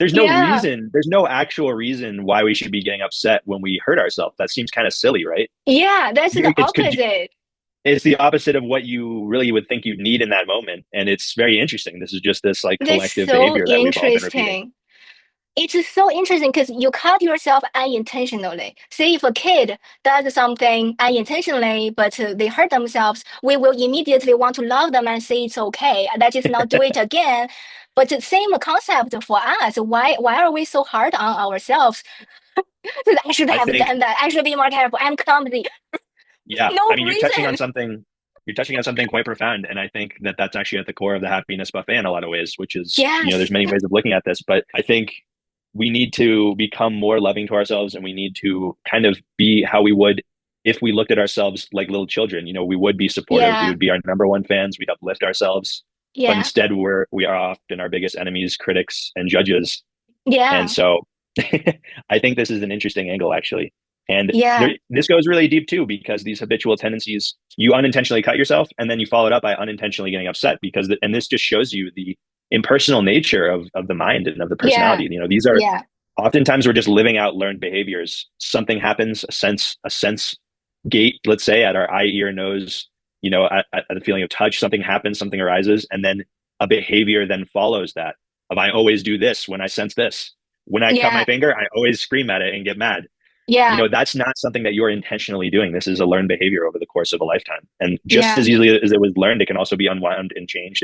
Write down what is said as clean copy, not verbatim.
Yeah. there's no actual reason why we should be getting upset when we hurt ourselves. That seems kind of silly, right? Yeah, that's the It's opposite. it's the opposite of what you really would think you'd need in that moment. And it's very interesting. This is just this like That's collective so behavior that we've all been repeating. interesting. It's so interesting because you cut yourself unintentionally. Say if a kid does something unintentionally, but they hurt themselves, we will immediately want to love them and say it's okay. That is not do it again. But the same concept for us. Why are we so hard on ourselves? I should I have think, done that. I should be more careful. I'm clumsy. yeah, No I mean, reason. you're touching on something quite profound. And I think that that's actually at the core of the happiness buffet in a lot of ways, which is, there's Yes. many ways of looking at this, but I think we need to become more loving to ourselves and we need to kind of be how we would if we looked at ourselves like little children. We would be supportive. We Yeah. would be our number one fans. We'd uplift ourselves. But Yeah. instead, we are often our biggest enemies, critics, and judges. And Yeah. so I think this is an interesting angle, actually. And Yeah. this goes really deep too, because these habitual tendencies, you unintentionally cut yourself, and then you follow it up by unintentionally getting upset. And this just shows you the impersonal nature of the mind and of the Yeah. personality. These are Yeah. oftentimes we're just living out learned behaviors. Something happens, a sense gate, let's say, at our eye, ear, nose, at the feeling of touch, something happens, something arises, and then a behavior then follows that. Of I always do this when I sense this. When I cut my Yeah. finger, I always scream at it and get mad. Yeah. That's not something that you're intentionally doing. This is a learned behavior over the course of a lifetime. And just Yeah. as easily as it was learned, it can also be unwound and changed